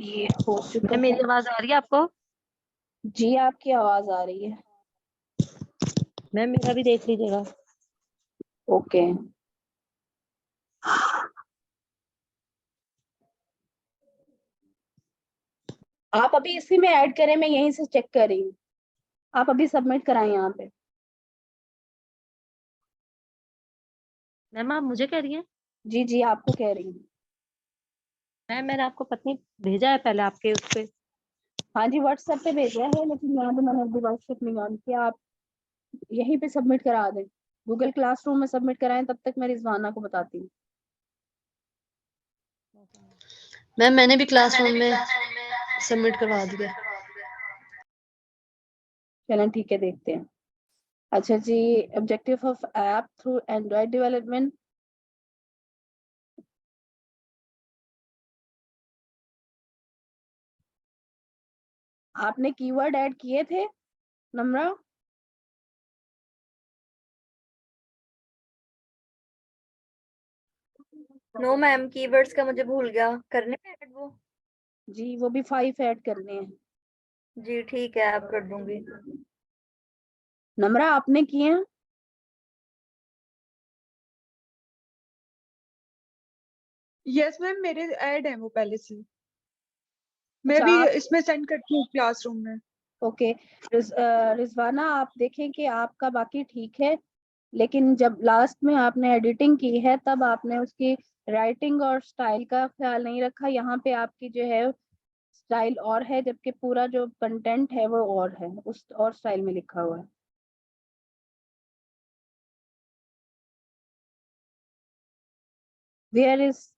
ये हो चुका मैम है। मेरी आवाज आ रही है आपको? जी आपकी आवाज आ रही है। मैम मेरा भी देख लीजिएगा। ओके। आप अभी इसी में ऐड करें, मैं यहीं से चेक कर रही हूँ। आप अभी सबमिट कराएं यहाँ पे। मैम आप मुझे कह रही हैं? जी जी आपको कह रही हूँ। मैम मैंने आपको पत्नी भेजा है पहले आपके उस पे। हाँ जी व्हाट्सएप पे भेजा है, लेकिन यहाँ पे मैंने अभी व्हाट्सएप नहीं ऑन किया। आप यहीं पे सबमिट करा दें, गूगल क्लासरूम में सबमिट कराएं, तब तक मैं रिजवाना को बताती हूँ। मैम मैंने भी क्लासरूम में सबमिट करवा दिया। चलें ठीक है, देखते हैं। अच्छा जी, objective of app through android development. आपने कीवर्ड ऐड किए थे नम्रा? नो मैम, कीवर्ड्स का मुझे भूल गया करने पे ऐड वो। जी वो भी 5 ऐड करने हैं। जी ठीक है, आप कर दूंगी। नम्रा आपने किए हैं? यस मैम, मेरे ऐड है वो पहले से। मैं अच्छा भी आप, इसमें सेंड करती हूँ क्लासरूम में। ओके। रिजवाना आप देखें कि आपका बाकी ठीक है, लेकिन जब लास्ट में आपने एडिटिंग की है तब आपने उसकी राइटिंग और स्टाइल का ख्याल नहीं रखा। यहाँ पे आपकी जो है स्टाइल और है, जबकि पूरा जो कंटेंट है वो और है, उस और स्टाइल में लिखा हुआ है। वेयर इज,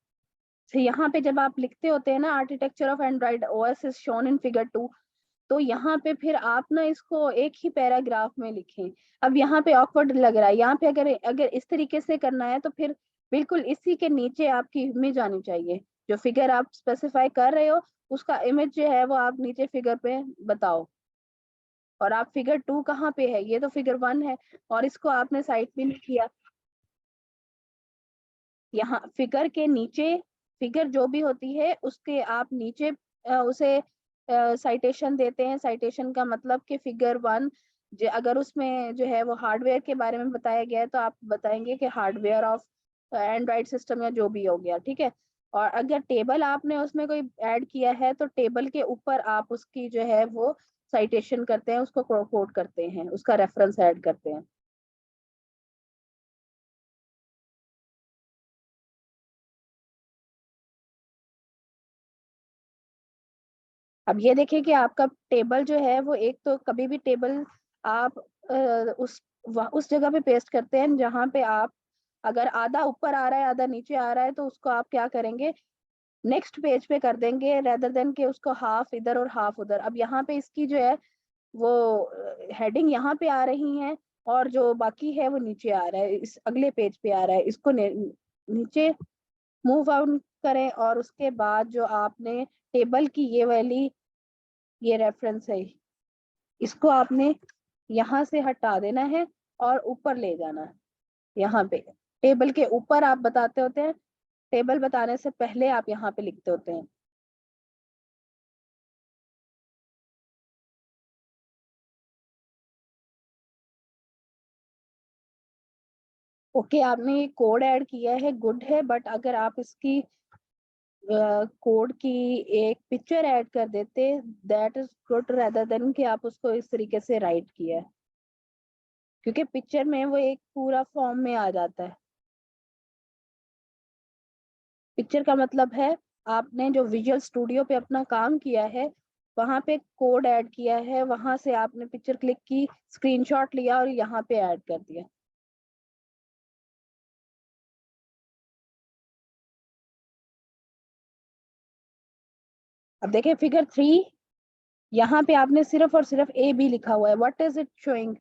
यहाँ पे जब आप लिखते होते हैं ना, architecture of Android OS is shown in figure 2, तो यहाँ पे फिर आप ना इसको एक ही पैराग्राफ में लिखें। अब यहाँ पे ऑकवर्ड लग रहा है, यहाँ पे अगर अगर इस तरीके से करना है तो फिर बिल्कुल इसी के नीचे आपकी इमेज आनी चाहिए। जो फिगर आप स्पेसिफाई कर रहे हो उसका इमेज जो है वो आप नीचे फिगर पे बताओ। और आप फिगर 2 कहाँ पे है? ये तो फिगर 1 है, और इसको आपने साइड भी नहीं किया। यहाँ फिगर के नीचे, फिगर जो भी होती है उसके आप नीचे उसे साइटेशन देते हैं। साइटेशन का मतलब कि फिगर 1 जो अगर उसमें जो है वो हार्डवेयर के बारे में बताया गया है तो आप बताएंगे कि हार्डवेयर ऑफ एंड्रॉइड सिस्टम या जो भी हो गया, ठीक है। और अगर टेबल आपने उसमें कोई ऐड किया है तो टेबल के ऊपर आप उसकी जो है वो साइटेशन करते हैं, उसको कोट करते हैं, उसका रेफरेंस ऐड करते हैं। अब ये देखिए कि आपका टेबल जो है वो, एक तो कभी भी टेबल आप उस जगह पे पेस्ट करते हैं जहां पे आप, अगर आधा ऊपर आ रहा है आधा नीचे आ रहा है तो उसको आप क्या करेंगे, नेक्स्ट पेज पे कर देंगे, रेदर देन कि उसको हाफ इधर और हाफ उधर। अब यहाँ पे इसकी जो है वो हेडिंग यहाँ पे आ रही है, और जो बाकी है वो नीचे आ रहा है, इस अगले पेज पे आ रहा है। इसको नीचे मूव आउट करें, और उसके बाद जो आपने टेबल की ये वाली, ये रेफरेंस है, इसको आपने यहाँ से हटा देना है और ऊपर ले जाना है। यहाँ पे टेबल के ऊपर आप बताते होते हैं, टेबल बताने से पहले आप यहाँ पे लिखते होते हैं। ओके, आपने ये कोड ऐड किया है, गुड है, बट अगर आप इसकी कोड की एक पिक्चर ऐड कर देते, that is good, rather than कि आप उसको इस तरीके से राइट किया है, क्योंकि पिक्चर में वो एक पूरा फॉर्म में आ जाता है। पिक्चर का मतलब है आपने जो विजुअल स्टूडियो पे अपना काम किया है, वहां पे कोड ऐड किया है, वहां से आपने पिक्चर क्लिक की, स्क्रीनशॉट लिया और यहाँ पे ऐड कर दिया। अब देखिए फिगर 3, यहाँ पे आपने सिर्फ और सिर्फ ए बी लिखा हुआ है। What is it showing?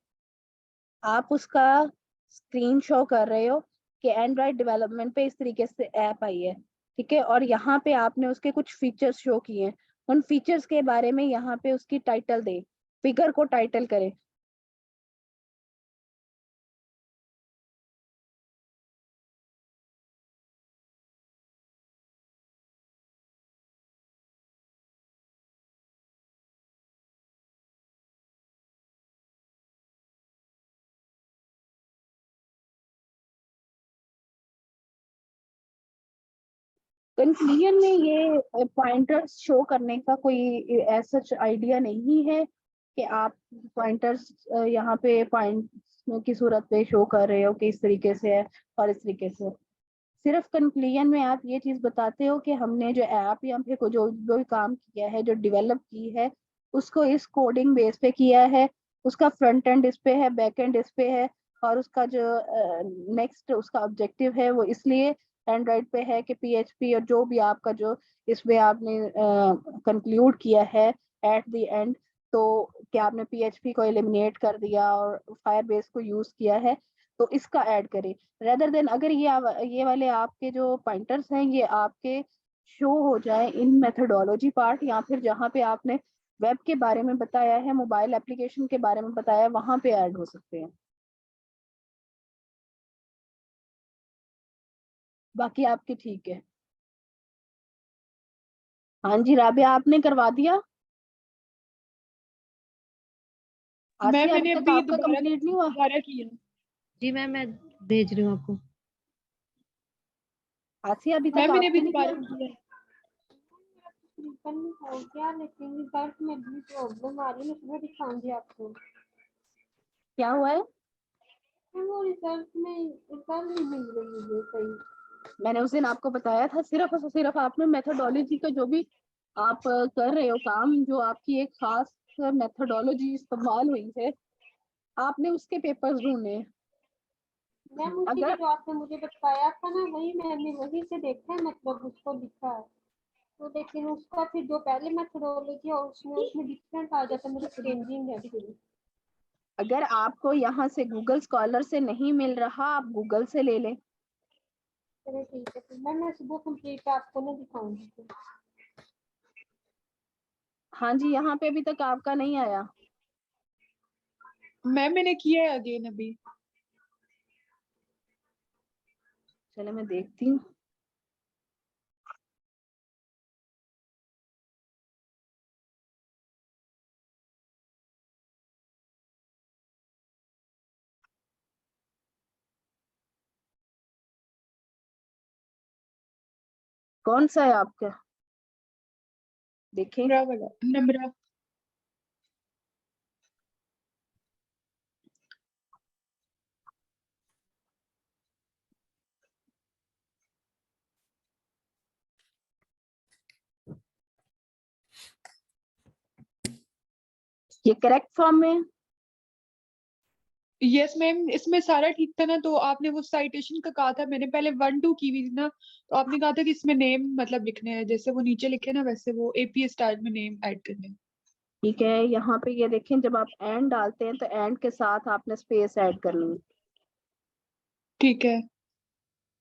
आप उसका स्क्रीन शो कर रहे हो कि एंड्रॉइड डेवलपमेंट पे इस तरीके से ऐप आई है, ठीक है। और यहाँ पे आपने उसके कुछ फीचर्स शो किए हैं, उन फीचर्स के बारे में यहाँ पे उसकी टाइटल दे, फिगर को टाइटल करे। कंक्लूजन में ये पॉइंटर्स शो करने का कोई ऐसा आइडिया नहीं है कि आप पॉइंटर्स यहाँ पे पॉइंट्स की सूरत पे शो कर रहे हो कि इस तरीके से है और इस तरीके से। सिर्फ कंक्लूजन में आप ये चीज बताते हो कि हमने जो ऐप या फिर जो भी काम किया है, जो डेवलप की है, उसको इस कोडिंग बेस पे किया है, उसका फ्रंट एंड इस पे है, बैक एंड इस पे है, और उसका जो नेक्स्ट उसका ऑब्जेक्टिव है वो इसलिए एंड्रॉइड पे है कि पीएचपी और जो भी आपका जो इसमें आपने कंक्लूड किया है एट द एंड, तो क्या आपने पीएचपी को एलिमिनेट कर दिया और फायरबेस को यूज किया है, तो इसका ऐड करें। रेदर देन अगर ये वाले आपके जो पॉइंटर्स हैं ये आपके शो हो जाए इन मेथोडोलॉजी पार्ट, या फिर जहाँ पे आपने वेब के बारे में बताया है, मोबाइल एप्लीकेशन के बारे में बताया है, वहां पे ऐड हो सकते हैं। बाकी आपके ठीक है। हाँ जी राबिया, आपने करवा दिया? मैम आसिया मैंने अभी तक अभी आपका कंप्लीट नहीं हुआ? दोबारा किया। जी मैम, मैं भेज रही हूँ आपको। आसिया अभी तक मैम मैंने अभी आपने नहीं दोबारा किया? किया। रिफंड हो गया, लेकिन रिजल्ट में भी प्रॉब्लम आ रही है। मैं सुबह दिखाऊंगी आपको। क्या हुआ है? वो रिजल्ट नहीं मिल रही मुझे सही। मैंने उस दिन आपको बताया था, सिर्फ और सिर्फ आपने मेथोडोलॉजी का जो भी आप कर रहे हो काम, जो आपकी एक खास मेथोडोलॉजी इस्तेमाल हुई है, आपने उसके पेपर्स ढूंढने हैं। मैम उसी के अगर जो आपने मुझे बताया था ना, वही मैंने वही से देखा है, मतलब उसको लिखा है। तो लेकिन उसका फिर जो पहले मेथोडोलॉजी है उसमें डिफरेंट आ जाता है, मुझे चेंजिंग है फिर। अगर आपको यहाँ से गूगल स्कॉलर से नहीं मिल रहा, आप गूगल से ले लें। चलो ठीक है, फिर मैं सुबह कंप्लीट आपको ना दिखाऊंगी फिर। हाँ जी, यहाँ पे अभी तक आपका नहीं आया। मैम मैंने किया है अगेन अभी। चले मैं देखती हूँ। कौन सा है आपका? देखें। नम्रा वाला, नम्रा। ये करेक्ट फॉर्म में है? यस मैम, इसमें सारा ठीक था ना, तो आपने वो साइटेशन का कहा था, मैंने पहले 1 2 की हुई थी ना, तो आपने कहा था कि इसमें नेम मतलब लिखने हैं, जैसे वो नीचे लिखे ना वैसे वो एपीए स्टाइल में नेम ऐड करने हैं। ठीक है, यहाँ पे ये देखें, जब आप एंड डालते हैं तो एंड के साथ आपने स्पेस ऐड करनी है। ठीक है।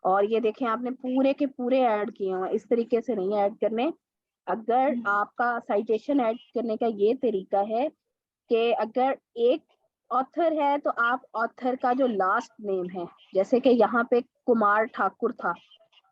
और ये देखें, आपने पूरे के पूरे ऐड किए हुए, इस तरीके से नहीं ऐड करने। अगर आपका साइटेशन ऐड करने का ये तरीका है कि अगर एक ऑथर है तो आप ऑथर का जो लास्ट नेम है, जैसे कि यहाँ पे कुमार ठाकुर था,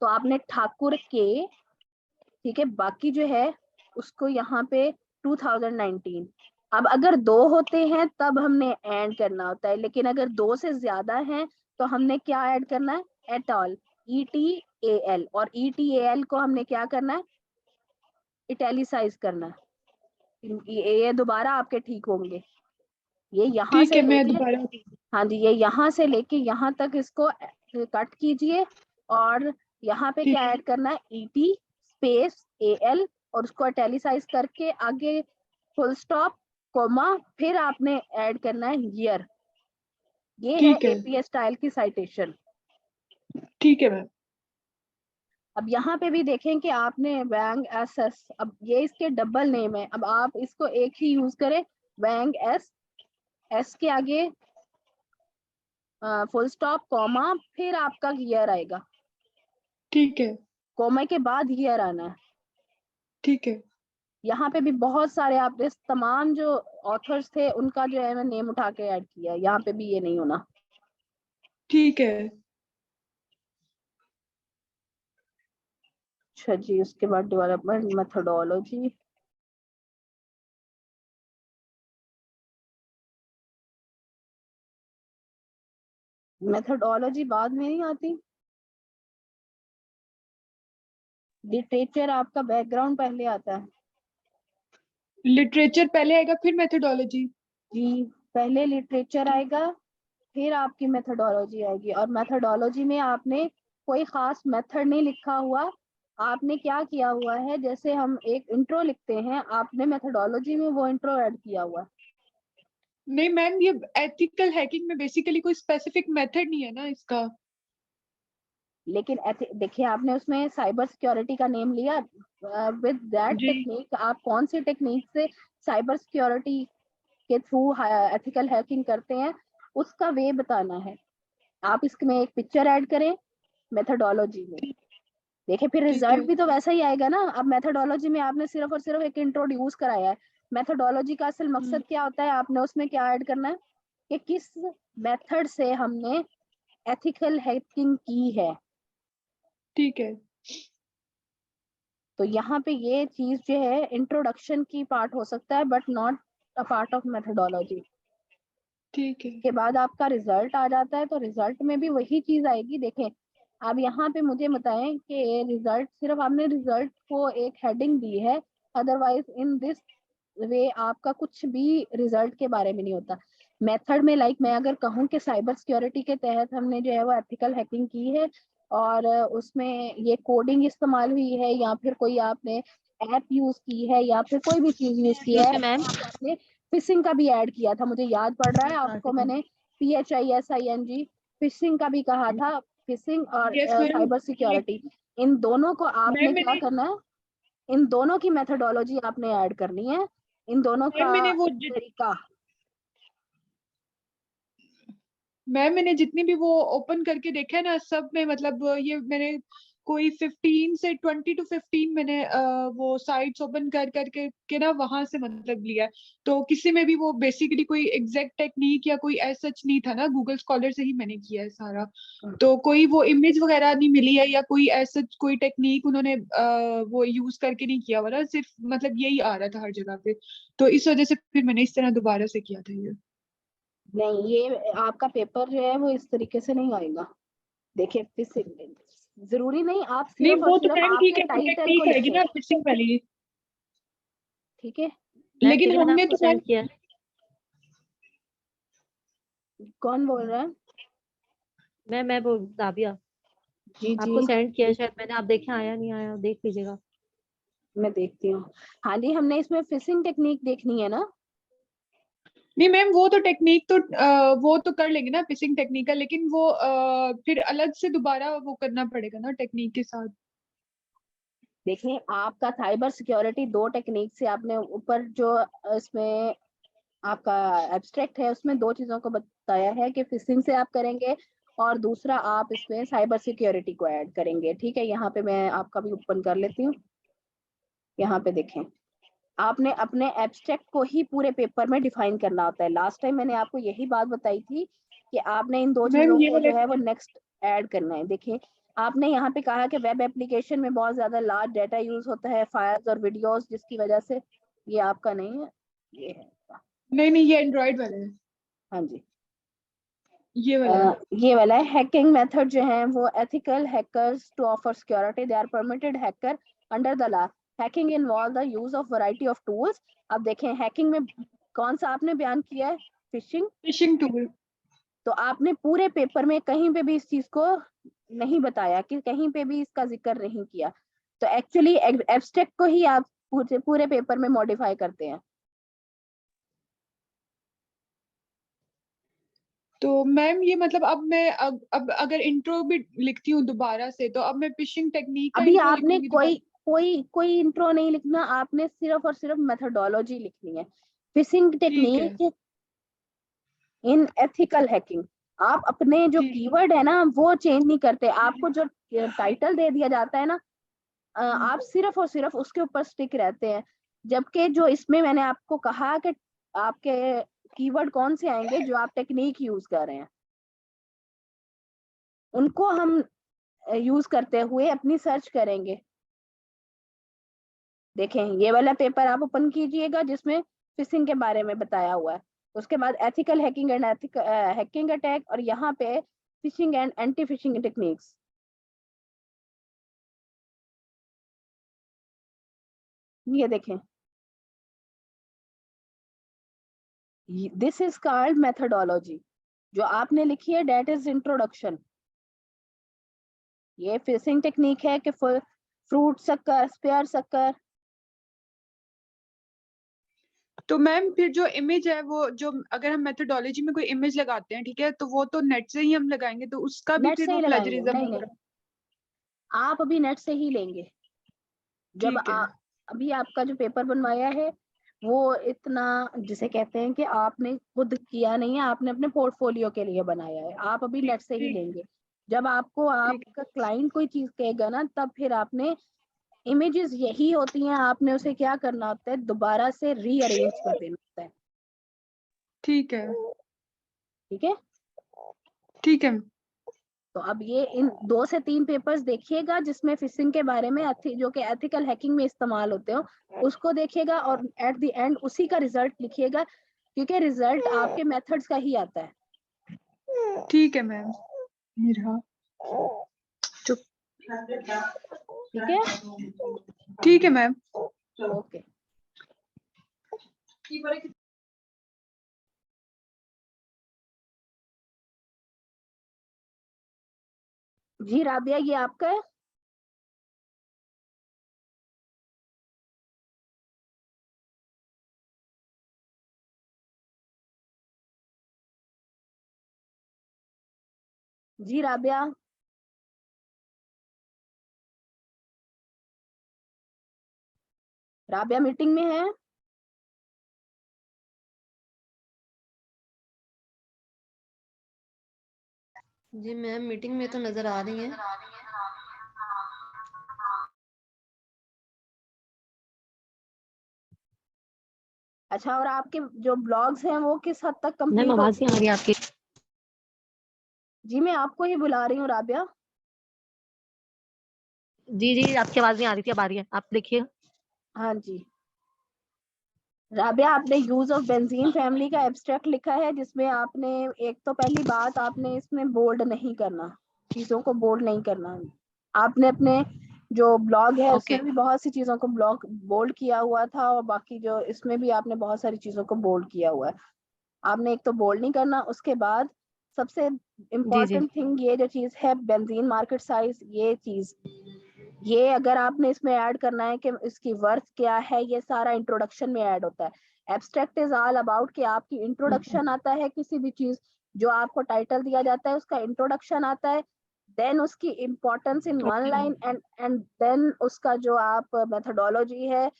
तो आपने ठाकुर के, ठीक है, बाकी जो है उसको यहाँ पे 2019। अब अगर दो होते हैं तब हमने ऐड करना होता है, लेकिन अगर दो से ज्यादा हैं तो हमने क्या ऐड करना है? एट ऑल, ETAL, और ETAL को हमने क्या करना है? इटैलिसाइज करना है। ये दोबारा आपके ठीक होंगे। ये यहाँ ठीक से है, मैं लेके, दोबारा। हाँ जी, ये यहाँ से लेके यहाँ तक इसको कट कीजिए, और यहाँ पे ठीक क्या है। ऐड करना है? ET स्पेस AL, और उसको इटैलिसाइज करके आगे फुल स्टॉप, कोमा, फिर आपने ऐड करना है ईयर। ये है ठीक है। APA स्टाइल की साइटेशन। ठीक है मैम। अब यहाँ पे भी देखें कि आपने वैंग SS, अब ये इसके डबल नेम है, अब आप इसको एक ही यूज करें, वैंग S के आगे फुल स्टॉप, कॉमा, फिर आपका ईयर आएगा, ठीक है। कॉमा के बाद ईयर आना है। ठीक है। यहाँ पे भी बहुत सारे आपने तमाम जो ऑथर्स थे उनका जो है मैं नेम उठा के ऐड किया, यहाँ पे भी ये नहीं होना। ठीक है। अच्छा जी, उसके बाद डेवलपमेंट मेथोडोलॉजी। मेथोडोलॉजी बाद में नहीं आती, लिटरेचर आपका बैकग्राउंड पहले आता है लिटरेचर पहले आएगा फिर मेथोडोलॉजी। जी, पहले लिटरेचर आएगा फिर आपकी मेथोडोलॉजी आएगी। और मेथोडोलॉजी में आपने कोई खास मेथड नहीं लिखा हुआ, आपने क्या किया हुआ है, जैसे हम एक इंट्रो लिखते हैं, आपने मेथोडोलॉजी में वो इंट्रो ऐड किया हुआ है। नहीं मैम, ये एथिकल हैकिंग में बेसिकली कोई स्पेसिफिक मेथड नहीं है ना इसका। लेकिन देखिए आपने उसमें साइबर सिक्योरिटी का नेम लिया, विद दैट जी टेक्निक आप कौन सी टेक्निक से साइबर सिक्योरिटी के थ्रू एथिकल हैकिंग करते हैं उसका वे बताना है। आप इसमें एक पिक्चर ऐड करें मेथोडोलॉजी में, देखिए फिर ठीक है। रिजल्ट भी तो वैसा ही आएगा ना। अब मेथोडोलॉजी में आपने सिर्फ और सिर्फ एक इंट्रोड्यूस कराया है, मेथोडोलॉजी का असल मकसद क्या होता है, आपने उसमें क्या ऐड करना है कि किस मेथड से हमने एथिकल हैकिंग की है। ठीक है। तो यहाँ पे ये चीज जो है इंट्रोडक्शन की पार्ट हो सकता है but not a part of methodology. ठीक है। के बाद आपका रिजल्ट आ जाता है, तो रिजल्ट में भी वही चीज आएगी। देखें अब यहाँ पे मुझे बताएं कि रिजल्ट, सिर्फ आपने रिजल्ट को एक हेडिंग दी है, अदरवाइज इन दिस वे आपका कुछ भी रिजल्ट के बारे में नहीं होता। मेथड में लाइक मैं अगर कहूँ कि साइबर सिक्योरिटी के तहत हमने जो है वो एथिकल हैकिंग की है और उसमें ये कोडिंग इस्तेमाल हुई है या फिर कोई आपने ऐप यूज की है या फिर कोई भी चीज यूज की है, मैम आपने फिशिंग का भी ऐड किया था, मुझे याद पड़ रहा है आपको मैंने PHISING फिशिंग का भी कहा था। फिशिंग और यस मैम। साइबर सिक्योरिटी, इन दोनों को आपने मैम क्या मैंने करना है, इन दोनों की मेथोडोलॉजी आपने ऐड करनी है, इन दोनों मैम का मैंने वो तरीका। मैंने जितनी भी वो ओपन करके देखा है ना, सब में मतलब ये मैंने कोई 15 से 20 to 15 मैंने वो साइट्स ओपन कर करके के ना वहां से मतलब लिया है। तो किसी में भी वो बेसिकली कोई एग्जैक्ट टेक्निक या कोई ऐसा सच नहीं था ना, गूगल स्कॉलर से ही मैंने किया है सारा। तो कोई वो इमेज वगैरह नहीं मिली है या कोई ऐसा कोई टेक्निक उन्होंने वो यूज करके नहीं किया हुआ ना, सिर्फ मतलब यही आ रहा था हर जगह पे। तो इस वजह से फिर मैंने इस तरह दोबारा से किया था ये। नहीं, ये आपका पेपर जो है वो इस तरीके से नहीं आएगा। देखिए फिशिंग जरूरी नहीं आप नहीं सिर्फ और वो तो सिर्फ मैम ठीक आपने है, वो टाइटल को टेक्निक आएगी लिखें, ना फिशिंग वाली। ठीक है। मैम लेकिन चलिए मैंने हमने आपको तो मैम सेंड किया है। कौन बोल रहा है? मैं बोल दाबिया, जी जी, आपको सेंड किया है शायद मैंने, आप देखें आया नहीं आया देख लीजिएगा। मैं देखती हूँ। हाँ जी, हमने इसमें फिशिंग टेक्निक देखनी है ना। नहीं मैम, वो तो टेक्निक तो वो तो कर लेंगे ना फिशिंग टेक्निक का, लेकिन वो फिर अलग से दोबारा वो करना पड़ेगा ना टेक्निक के साथ। देखिए आपका साइबर सिक्योरिटी दो टेक्निक से आपने ऊपर जो इसमें आपका एब्स्ट्रैक्ट है उसमें दो चीजों को बताया है कि फिशिंग से आप करेंगे और दूसरा आप इसमें साइबर सिक्योरिटी को ऐड करेंगे। ठीक है, यहाँ पे मैं आपका भी ओपन कर लेती हूँ। यहाँ पे देखें आपने अपने एब्स्ट्रैक्ट को ही पूरे पेपर में डिफाइन करना होता है। लास्ट टाइम मैंने आपको यही बात बताई थी कि आपने इन दो मैम चीजों ये को वाला जो है वो नेक्स्ट ऐड करना है। देखिए आपने यहाँ पे कहा कि वेब एप्लीकेशन में बहुत ज्यादा लार्ज डाटा यूज होता है, फाइल्स और वीडियोस, जिसकी वजह से ये आपका नहीं है, ये है आपका। नहीं नहीं, ये एंड्रॉइड वाला है, हाँ जी, ये वाला है। ये वाला है। हैकिंग मेथड जो है वो ethical hackers to offer security, they are permitted hacker under the law. Hacking involve the use of variety of tools. अब देखें हैकिंग में कौन सा आपने बयान किया है, फिशिंग। Fishing tool. तो आपने पूरे पेपर में कहीं पे भी इस चीज को नहीं बताया, कि कहीं पे भी इसका जिक्र नहीं किया। तो एक्चुअली एब्स्ट्रैक्ट को ही आप पूरे पूरे पेपर में मॉडिफाई करते हैं। तो मैम ये मतलब अब मैं अब अगर इंट्रो भी लिखती हूँ दोबारा से, तो अब मैं फिशिंग टेक्निक का अभी इंट्रो आपने लिखूंगी कोई दोबारा। कोई कोई इंट्रो नहीं लिखना, आपने सिर्फ और सिर्फ मेथोडोलॉजी लिखनी है। फिशिंग ठीक है। Technique in ethical hacking. आप अपने जो ठीक। कीवर्ड है ना वो चेंज नहीं करते, आपको जो टाइटल दे दिया जाता है ना, आप सिर्फ और सिर्फ उसके ऊपर स्टिक रहते हैं। जबकि जो इसमें मैंने आपको कहा कि आपके कीवर्ड कौन से आएंगे जो आप टेक्निक यूज कर रहे हैं, उनको हम यूज करते हुए अपनी सर्च करेंगे। देखें ये वाला पेपर आप ओपन कीजिएगा जिसमें फिशिंग के बारे में बताया हुआ है, उसके बाद ethical hacking and hacking attack, और यहाँ पे fishing and anti fishing techniques. ये देखें, दिस इज कॉल्ड मेथडोलॉजी। जो आपने लिखी है डेट इज इंट्रोडक्शन। ये फिशिंग टेक्निक है कि फ्रूट शक्कर, स्पेयर शक्कर। तो मैम फिर जो इमेज है वो जो अगर हम मेथोडोलॉजी में कोई इमेज लगाते हैं, ठीक है, तो वो तो नेट से ही हम लगाएंगे, तो उसका भी नेट फिर से वो ही लगाएंगे? प्लेजरिज्म नहीं, नहीं, आप अभी नेट से ही लेंगे। जब ठीक है। अभी आपका जो पेपर बनवाया है वो इतना, जिसे कहते हैं कि आपने खुद किया नहीं है, आपने अपने पोर्टफोलियो के लिए बनाया है, आप अभी नेट से ही ठीक लेंगे। जब आपको ठीक आपका क्लाइंट कोई चीज कहेगा ना, तब फिर आपने, इमेजेस यही होती हैं, आपने उसे क्या करना होता है, दोबारा से रीअरेंज कर देना होता है। ठीक है। ठीक है, ठीक है। तो अब ये इन 2 से 3 पेपर्स देखिएगा जिसमें फिशिंग के बारे में जो कि एथिकल हैकिंग में इस्तेमाल होते हो, उसको देखिएगा और एट द एंड उसी का रिजल्ट लिखिएगा, क्योंकि रिजल्ट आपके मेथड्स का ही आता है। ठीक है मैम। मेरा चुप। ठीक है, ठीक है मैम। ओके। जी राबिया, ये आपका है? जी राबिया, राबिया मीटिंग में है? जी मैम मीटिंग में तो नजर आ रही है। अच्छा, और आपके जो ब्लॉग्स हैं वो किस हद तक मैम कंप्लीट हो आवाज नहीं आ चुके रही हैं? आपकी। जी मैं आपको ही बुला रही हूँ राबिया। जी जी आपकी आवाज नहीं आ रही थी, अब आ रही है, आप देखिए। हाँ जी राबिया, आपने यूज ऑफ बेंजीन फैमिली का एब्स्ट्रैक्ट लिखा है, जिसमें आपने, एक तो पहली बात, आपने इसमें बोल्ड नहीं करना, चीजों को बोल्ड नहीं करना। आपने अपने जो ब्लॉग है ओके उसमें भी बहुत सी चीजों को ब्लॉग बोल्ड किया हुआ था, और बाकी जो इसमें भी आपने बहुत सारी चीजों को बोल्ड किया हुआ है। आपने एक तो बोल्ड नहीं करना, उसके बाद सबसे जी जी इम्पोर्टेंट थिंग, ये जो चीज है बेंजीन मार्केट साइज, ये चीज, ये अगर आपने इसमें ऐड करना है कि इसकी वर्थ क्या है, ये सारा इंट्रोडक्शन में ऐड होता है। एब्स्ट्रैक्ट इज ऑल अबाउट कि आपकी इंट्रोडक्शन आता है, किसी भी चीज जो आपको टाइटल दिया जाता है उसका इंट्रोडक्शन आता है, देन उसकी importance in one okay line, and then उसका जो आप मेथोडोलॉजी है,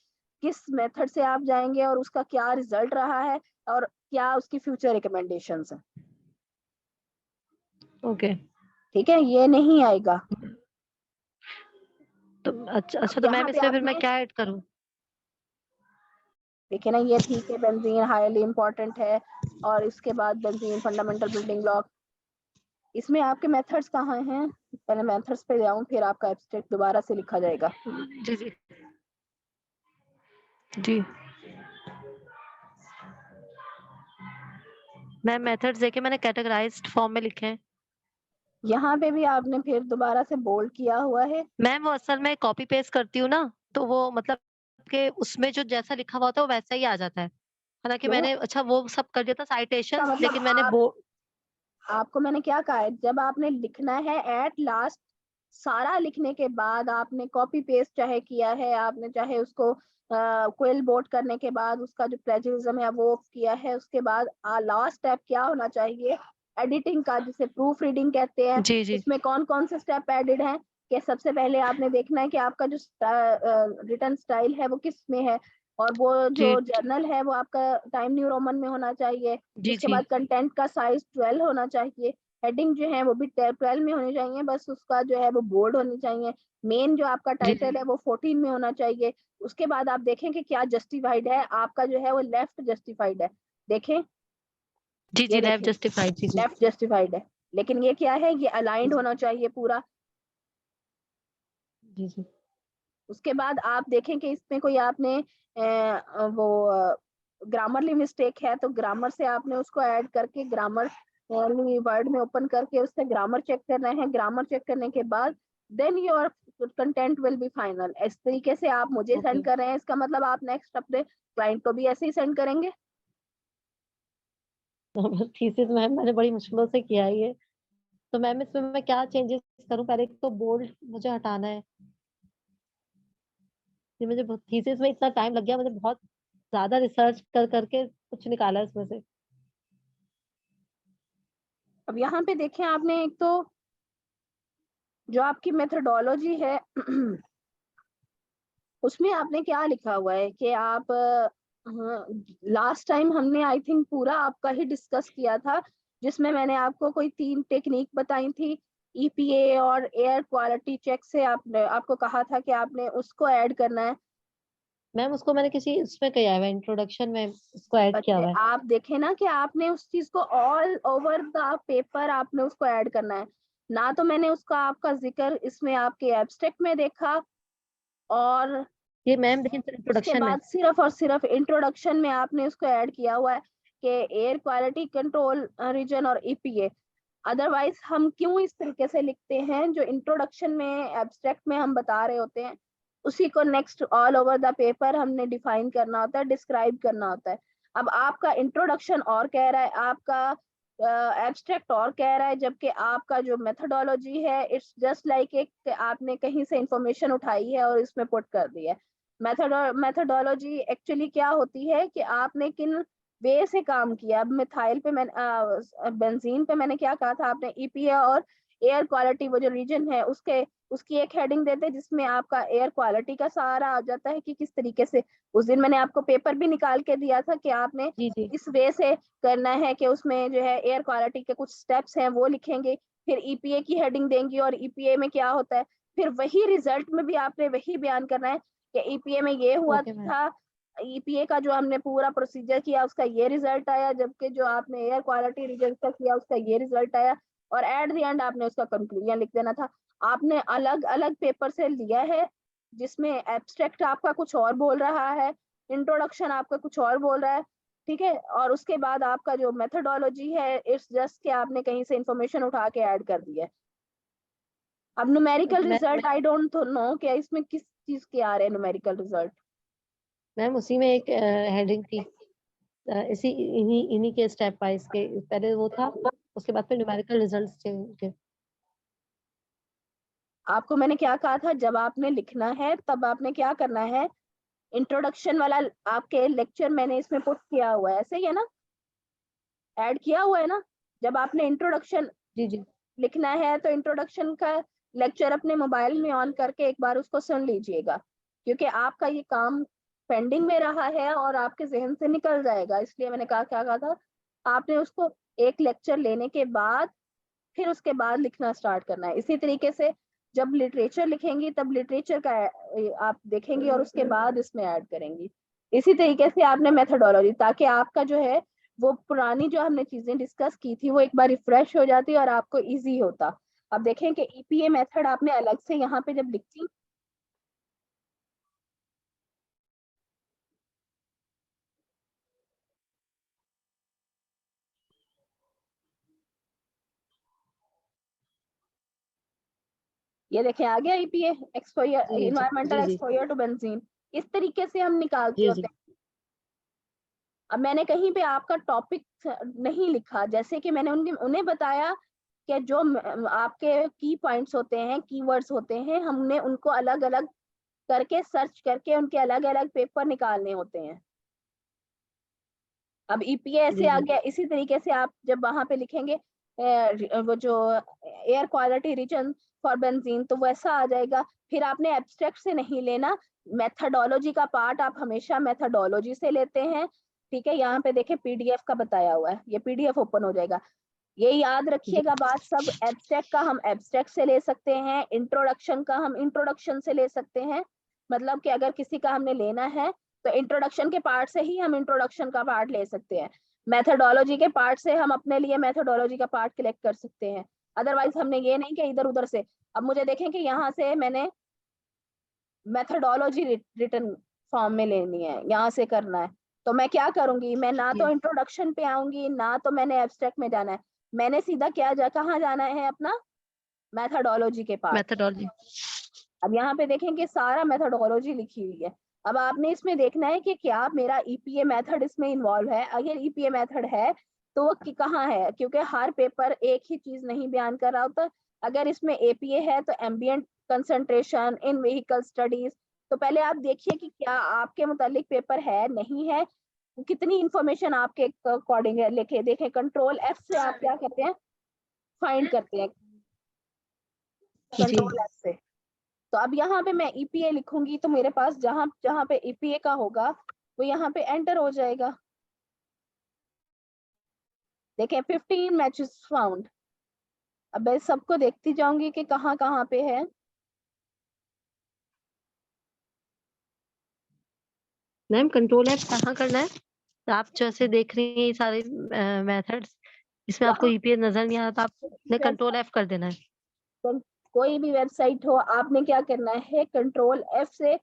किस मेथड से आप जाएंगे और उसका क्या रिजल्ट रहा है, और क्या उसकी फ्यूचर रिकमेंडेशंस है। ओके। ठीक है, ये नहीं आएगा। तो अच्छा अब अच्छा, तो यहाँ मैम पे इसमें फिर मैं आपने, क्या ऐड करूँ? देखिए ना, ये ठीक है, बेंजीन हाईली इंपॉर्टेंट है, और इसके बाद बेंजीन फंडामेंटल बिल्डिंग ब्लॉक। इसमें आपके मेथड्स कहाँ हैं? पहले मेथड्स पे जाऊं, फिर आपका एब्स्ट्रैक्ट दोबारा से लिखा जाएगा। जी जी जी मैम मेथड्स देखे मैंने कैटेगराइज्ड फॉर्म में लिखे हैं। यहाँ पे भी आपने फिर दोबारा से बोल्ड किया हुआ है। मैम वो असल में कॉपी पेस्ट करती हूँ ना, तो वो मतलब कि उसमें जो जैसा लिखा हुआ होता है वो वैसा ही आ जाता है। हालांकि क्यों? मैंने अच्छा वो सब कर दिया था इसका साइटेशंस, मतलब लेकिन मैंने आपको मैंने क्या कहा है, जब आपने लिखना है एट लास्ट, सारा लिखने के बाद आपने कॉपी पेस्ट चाहे किया है, आपने चाहे उसको क्विल बोट करने के बाद उसका जो प्लेजरिज्म है वो किया है, उसके बाद लास्ट स्टेप क्या होना चाहिए, एडिटिंग का, जिसे प्रूफ रीडिंग कहते हैं। जी जी उसमें कौन कौन से स्टेप एडेड हैं, कि सबसे पहले आपने देखना है कि आपका जो रिटर्न स्टाइल है वो किस में है, और वो जो जी जर्नल है वो आपका टाइम न्यू रोमन में होना चाहिए। जी उसके जी बाद कंटेंट का साइज 12 होना चाहिए, हेडिंग जो है वो भी 12 में होनी चाहिए, बस उसका जो है वो बोल्ड होनी चाहिए। मेन जो आपका जी टाइटल है वो 14 में होना चाहिए। उसके बाद आप देखें कि क्या जस्टिफाइड है, आपका जो है वो लेफ्ट जस्टिफाइड है। देखें, जी ये जी लेफ्ट देखें, जस्टिफाइड। जी जी लेफ्ट जस्टिफाइड है, लेकिन ये क्या है, ये अलाइंड होना चाहिए पूरा। जी जी उसके बाद आप देखें कि इसमें कोई आपने वो ग्रामरली मिस्टेक है, तो ग्रामर से आपने उसको ऐड करके, ग्रामर वर्ड में ओपन करके उससे ग्रामर चेक करना है। ग्रामर चेक करने के बाद then your content will be final. इस तरीके से आप मुझे सेंड ओके। कर रहे हैं, इसका मतलब आप नेक्स्ट अपने क्लाइंट को भी ऐसे ही सेंड करेंगे। थीसिस मैम मैंने बड़ी मुश्किलों से किया है ये, तो मैम इसमें मैं क्या चेंजेस करूं? पहले तो बोल्ड मुझे हटाना है, ये मुझे थीसिस में इतना टाइम लग गया, मुझे बहुत ज्यादा रिसर्च कर करके कुछ निकाला है इसमें से। अब यहाँ पे देखें आपने, एक तो जो आपकी मेथोडोलॉजी है उसमें आपने क्या लिखा हुआ है कि आप लास्ट टाइम हमने आई थिंक पूरा आपका ही डिस्कस किया था, जिसमें मैंने आपको कोई 3 टेक्निक बताई थी, ईपीए और एयर क्वालिटी चेक से आपने आपको कहा था कि आपने उसको ऐड करना है। मैम उसको मैंने किसी इसमें किया है, इंट्रोडक्शन में उसको ऐड किया हुआ है। आप देखें ना कि आपने उस चीज को ऑल ओवर द पेपर आपने उसको ऐड करना है ना। तो मैंने उसका आपका जिक्र इसमें आपके एब्स्ट्रैक्ट में देखा, और ये मैम लेकिन उसके इंट्रोडक्शन में। बाद सिर्फ और सिर्फ इंट्रोडक्शन में आपने उसको ऐड किया हुआ है कि एयर क्वालिटी कंट्रोल रीजन और ईपीए। अदरवाइज हम क्यों इस तरीके से लिखते हैं, जो इंट्रोडक्शन में एब्स्ट्रैक्ट में हम बता रहे होते हैं उसी को next all over the paper हमने डिफाइन करना होता है, डिस्क्राइब करना होता है। अब आपका इंट्रोडक्शन और कह रहा है, आपका एब्स्ट्रैक्ट और कह रहा है, जबकि आपका जो मेथोडोलॉजी है इट्स जस्ट लाइक एक आपने कहीं से इंफॉर्मेशन उठाई है और इसमें पुट कर दी है। मेथोडोलॉजी एक्चुअली क्या होती है कि आपने किन वे से काम किया। अब मिथाइल पे मैंने बेंजीन पे मैंने क्या कहा था, आपने ईपीए और एयर क्वालिटी वो जो रीजन है उसकी एक हेडिंग देते जिसमें आपका एयर क्वालिटी का सारा आ जाता है कि किस तरीके से। उस दिन मैंने आपको पेपर भी निकाल के दिया था कि आपने जी जी इस वे से करना है कि उसमें जो है एयर क्वालिटी के कुछ स्टेप्स हैं वो लिखेंगे, फिर ईपीए की हेडिंग देंगी और ईपीए में क्या होता है, फिर वही रिजल्ट में भी आपने वही बयान करना है कि ईपीए में ये हुआ ओके मैम। था, ईपीए का जो हमने पूरा प्रोसीजर किया उसका ये रिजल्ट आया, जबकि जो आपने एयर क्वालिटी रीजन का किया उसका ये रिजल्ट आया, और एट द एंड आपने उसका कंक्लूजन लिख देना था। आपने अलग अलग पेपर से लिया है जिसमें एब्स्ट्रैक्ट आपका कुछ और बोल रहा है, इंट्रोडक्शन आपका कुछ और बोल रहा है, ठीक है, और उसके बाद आपका जो मेथोडोलॉजी है इट्स जस्ट कि आपने कहीं से इंफॉर्मेशन उठा के ऐड कर दिया है। अब numerical result I don't know कि इसमें किस चीज के आ रहे हैं न्यूमेरिकल रिजल्ट। मैम उसी में एक हेडिंग थी, इसी इन्हीं इन्हीं के स्टेप वाइज के, पहले वो था, उसके बाद फिर न्यूमेरिकल रिजल्ट्स थे उनके। आपको मैंने क्या कहा था, जब आपने लिखना है तब आपने क्या करना है, इंट्रोडक्शन वाला आपके लेक्चर मैंने इसमें पुट किया हुआ है, ऐसे ही है ना, ऐड किया हुआ है ना। जब आपने इंट्रोडक्शन जी जी लिखना है तो इंट्रोडक्शन का लेक्चर अपने मोबाइल में ऑन करके एक बार उसको सुन लीजिएगा, क्योंकि आपका ये काम पेंडिंग में रहा है और आपके जहन से निकल जाएगा। इसलिए मैंने कहा क्या कहा था, आपने उसको एक लेक्चर लेने के बाद फिर उसके बाद लिखना स्टार्ट करना है। इसी तरीके से जब लिटरेचर लिखेंगी तब लिटरेचर का आप देखेंगी और उसके बाद इसमें ऐड करेंगी। इसी तरीके से आपने मेथोडोलॉजी, ताकि आपका जो है वो पुरानी जो हमने चीजें डिस्कस की थी वो एक बार रिफ्रेश हो जाती और आपको इजी होता। अब देखें कि ईपीए मेथड आपने अलग से यहाँ पे जब लिखी, ये देखें आ गया ईपीए एक्सपोजर, जी जी इन्वायरमेंटल जी जी एक्सपोजर टू बेंजीन। इस तरीके से हम निकालते जी होते जी हैं। अब मैंने कहीं पे आपका टॉपिक नहीं लिखा, जैसे कि मैंने उन्हें बताया कि जो आपके की पॉइंट्स होते हैं, कीवर्ड्स होते हैं, हमने उनको अलग अलग करके सर्च करके उनके अलग अलग पेपर निकालने होते हैं। अब ईपीए ऐसे जी आ जी गया। इसी तरीके से आप जब वहां पे लिखेंगे वो जो air quality region for benzene, तो वैसा आ जाएगा। फिर आपने एब्स्ट्रैक्ट से नहीं लेना, मेथडोलॉजी का पार्ट आप हमेशा मेथडोलॉजी से लेते हैं, ठीक है। यहाँ पे देखें पीडीएफ का बताया हुआ है, ये पीडीएफ ओपन हो जाएगा। ये याद जी रखिएगा बात, सब एब्स्ट्रैक्ट का हम एब्स्ट्रैक्ट से ले सकते हैं, इंट्रोडक्शन का हम इंट्रोडक्शन से ले सकते हैं। मतलब कि अगर किसी का हमने लेना है तो इंट्रोडक्शन के पार्ट से ही हम इंट्रोडक्शन का पार्ट ले सकते हैं, मेथोडोलॉजी के पार्ट से हम अपने लिए मेथोडोलॉजी का पार्ट कलेक्ट कर सकते हैं। अदरवाइज हमने ये नहीं कि इधर उधर से। अब मुझे देखें कि यहाँ से मैंने मेथोडोलॉजी रिटर्न फॉर्म में लेनी है, यहाँ से करना है, तो मैं क्या करूंगी, मैं ना तो जी इंट्रोडक्शन पे आऊंगी ना तो मैंने एब्स्ट्रैक्ट में जाना है, मैंने सीधा क्या कहाँ जाना है, अपना मेथोडोलॉजी के पार्ट। मेथोडोलॉजी। अब यहाँ पे देखें कि सारा मेथोडोलॉजी लिखी हुई है। अब आपने इसमें देखना है कि क्या मेरा ईपीए मेथड इसमें इन्वॉल्व है। अगर ईपीए मेथड है तो वो कहाँ है, क्योंकि हर पेपर एक ही चीज नहीं बयान कर रहा होता। अगर इसमें एपीए है तो ambient concentration in vehicle studies, तो पहले आप देखिए कि क्या आपके मुतालिक पेपर है नहीं है, कितनी इंफॉर्मेशन आपके अकॉर्डिंग है। लिखे देखें, कंट्रोल एफ से आप क्या करते हैं, फाइंड करते हैं जी कंट्रोल एफ से। तो अब यहाँ पे मैं ईपीए लिखूंगी तो मेरे पास जहां जहां पे ईपीए का होगा वो यहाँ पे एंटर हो जाएगा। देखें 15 मैचेस फाउंड। अब मैं सबको देखती जाऊंगी कि कहाँ कहाँ पे है। मैम कंट्रोल एफ कहाँ करना है? तो आप जैसे देख रही हैं ये सारे मेथड्स, इसमें आपको ईपीए नजर नहीं आ रहा, तो आपने कंट्रोल एफ कर देना है। कोई भी वेबसाइट हो, आपने क्या करना है, कंट्रोल एफ से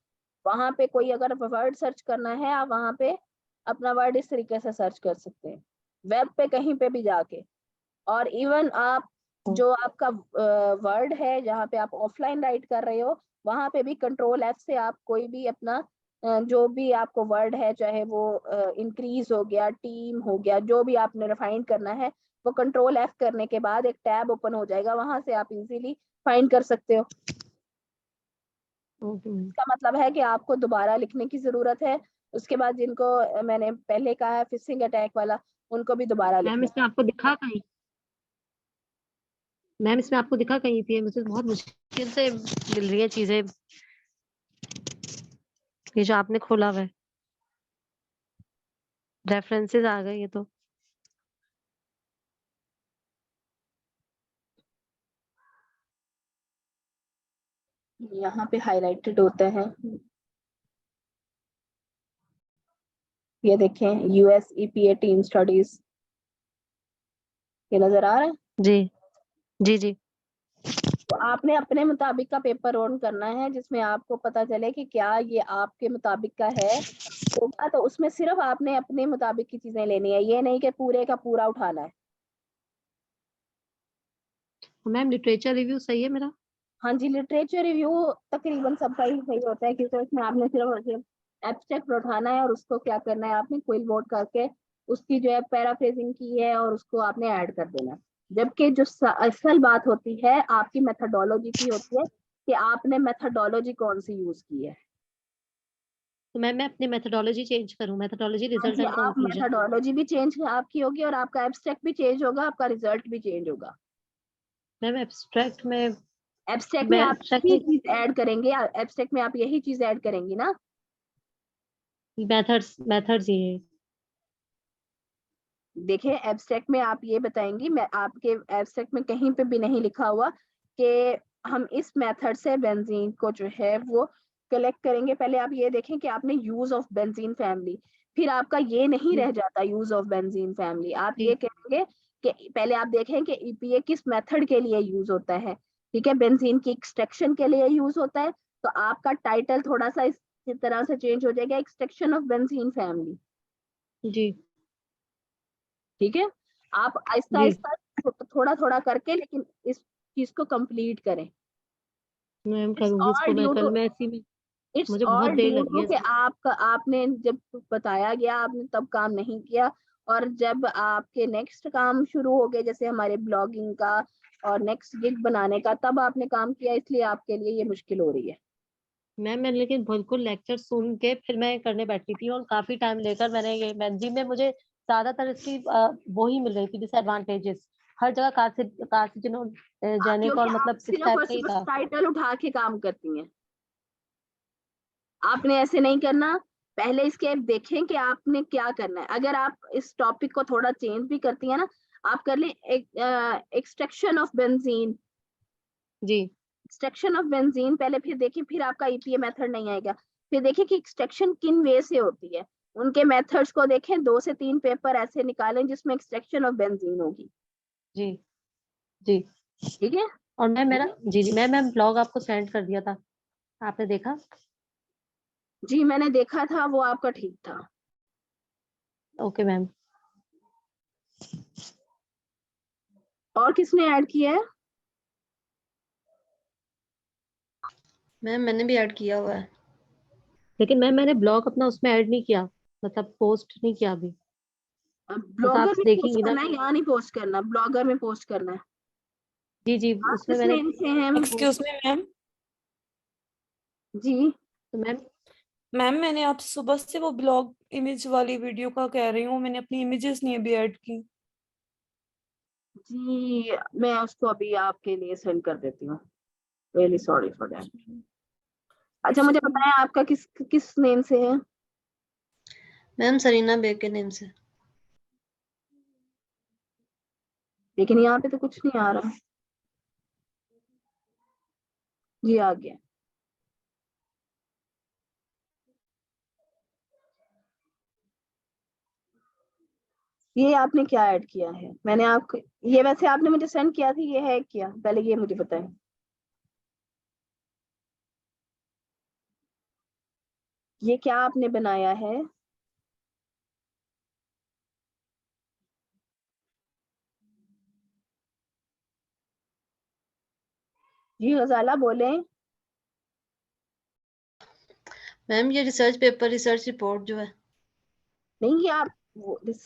वहां पे कोई अगर वर्ड सर्च करना है, आप वहां पे अपना वर्ड इस तरीके से सर्च कर सकते हैं, वेब पे कहीं पे भी जाके। और इवन आप जो आपका वर्ड है जहाँ पे आप ऑफलाइन राइट कर रहे हो, वहां पे भी कंट्रोल एफ से आप कोई भी अपना जो भी आपको वर्ड है, चाहे वो इंक्रीज हो गया, टीम हो गया, जो भी आपने रिफाइन करना है, वो कंट्रोल एफ करने के बाद एक टैब ओपन हो जाएगा, वहां से आप इजीली फाइंड कर सकते हो। इसका मतलब है कि आपको दोबारा लिखने की जरूरत है। उसके बाद जिनको मैंने पहले कहा है फिशिंग अटैक वाला, उनको भी दोबारा मैम लिखना। इसमें आपको दिखा कहीं? मैम इसमें आपको दिखा कहीं ईपीए? मुझे बहुत मुश्किल से मिल रही है चीजें, ये जो आपने खोला हुआ है। रेफरेंसेस आ गए ये तो। यहाँ पे हाईलाइटेड होते हैं, ये देखें यूएस ईपीए टीम स्टडीज, ये नजर आ रहा है। जी जी जी। तो आपने अपने मुताबिक का पेपर ऑन करना है जिसमें आपको पता चले कि क्या ये आपके मुताबिक का है होगा, तो उसमें सिर्फ आपने अपने मुताबिक की चीजें लेनी है, ये नहीं कि पूरे का पूरा उठाना है। मैम लिटरेचर रिव्यू सही है मेरा? हाँ जी, लिटरेचर रिव्यू तकरीबन सबका ही सही होता है, क्योंकि उसमें आपने सिर्फ एब्स्ट्रैक्ट उठाना है और उसको क्या करना है, आपने क्विल बोर्ड करके उसकी जो है पैराफ्रेजिंग की है और उसको आपने ऐड कर देना है। जबकि जो असल बात होती है आपकी मेथडोलॉजी की होती है कि आपने मेथडोलॉजी कौन सी यूज की है। तो मैम मैं अपनी मेथोडोलॉजी चेंज करूं, मेथोडोलॉजी हाँ रिजल्ट जी, एंड आप कंक्लूजन। मेथडोलॉजी भी चेंज आपकी होगी और आपका एब्स्ट्रैक्ट भी चेंज होगा, आपका रिजल्ट भी चेंज होगा। मैम एब्स्ट्रैक्ट में, एब्स्ट्रैक्ट में मैं आप एब्स्ट्रैक्ट यही में चीज ऐड करेंगे, एब्स्ट्रैक्ट में आप यही चीज ऐड करेंगी ना। मेथड्स ये है। देखिए एब्स्ट्रैक्ट में आप ये बताएंगी, मैं आपके एब्स्ट्रैक्ट में कहीं पे भी नहीं लिखा हुआ कि हम इस मेथड से बेंजीन को जो है वो कलेक्ट करेंगे। पहले आप ये देखें कि आपने यूज ऑफ बेंजीन फैमिली, फिर आपका ये नहीं रह जाता यूज ऑफ बेंजीन फैमिली, आप ये जी कहेंगे कि पहले आप देखें कि ईपीए किस मेथड के लिए यूज होता है। ठीक है, बेंजीन की एक्सट्रैक्शन के लिए यूज होता है, तो आपका टाइटल थोड़ा सा इस तरह से चेंज हो जाएगा, एक्सट्रैक्शन ऑफ बेंजीन फैमिली। जी ठीक है, आप आहिस्ता जी। आहिस्ता थोड़ा थोड़ा करके लेकिन इस चीज को कंप्लीट करें। मैम इट्स करूंगी ऑल इसको, मैं ड्यू कल टू मैं इसी में, इट्स मुझे बहुत ऑल देर ड्यू लगी टू है कि इसमें। आपका आपने जब बताया गया आपने तब काम नहीं किया, और जब आपके नेक्स्ट काम शुरू हो गए जैसे हमारे ब्लॉगिंग का और नेक्स्ट गिग बनाने का, तब आपने काम किया, इसलिए आपके लिए ये मुश्किल हो रही है। मैम मैं लेकिन बिल्कुल लेक्चर सुन के फिर मैं करने बैठी थी, और काफी टाइम लेकर मैंने ये बेंजीन में मुझे ज्यादातर इसकी वो ही मिल रही थी डिसएडवांटेजेस, हर जगह कार्सिनोजेनिक क्योंकि और आप मतलब इस सिर्फ टाइप और का ही सिर्फ था। टाइटल उठा के काम करती हैं, आपने ऐसे नहीं करना। पहले इसके देखें कि आपने क्या करना है। अगर आप इस टॉपिक को थोड़ा चेंज भी करती है ना, आप कर लें एक्सट्रैक्शन ऑफ बेंजीन, जी एक्सट्रैक्शन ऑफ बेंजीन पहले, फिर देखिए फिर आपका ईपीए मेथड नहीं आएगा। फिर देखिए कि एक्सट्रैक्शन किन वे से होती है, उनके मेथड्स को देखें, 2 से 3 पेपर ऐसे निकालें जिसमें एक्सट्रैक्शन ऑफ बेंजीन होगी। जी जी। ठीक है और मैं मेरा जी जी मैं ब्लॉग आपको सेंड कर दिया था, आपने देखा? जी, मैंने देखा था, वो आपका ठीक था। Okay ma'am. और किसने ऐड किया है? मैम मैंने भी ऐड किया हुआ है। लेकिन मैम मैंने ब्लॉग अपना उसमें ऐड नहीं किया, मतलब पोस्ट नहीं किया अभी। बस ब्लॉगर आप में पोस्ट देखेंगी ना। करना है, यहाँ नहीं पोस्ट करना, ब्लॉगर में पोस्ट करना है। जी जी, आप उसमें किस मैंने नेम से हैं? एक्सक्यूज मी मैम, जी तो मैम मैम मैंने आपसे सुबह से वो ब्लॉग इमेज वाली वीडियो का कह रही हूँ, मैंने अपनी इमेजेस नहीं अभी ऐड की। जी, मैं उसको अभी आपके लिए सेंड कर देती हूँ। Really sorry for that. अच्छा मुझे बताएं आपका किस किस नेम से है? मैम सरीना बेग के नेम से। लेकिन यहाँ पे तो कुछ नहीं आ रहा। जी आ गया। ये आपने क्या ऐड किया है? मैंने आपको ये वैसे आपने मुझे सेंड किया था, ये है क्या? पहले ये मुझे बताएं। ये क्या आपने बनाया है? जी गजाला बोले। मैम ये रिसर्च पेपर, रिसर्च रिपोर्ट जो है। नहीं ये आप रिसर्च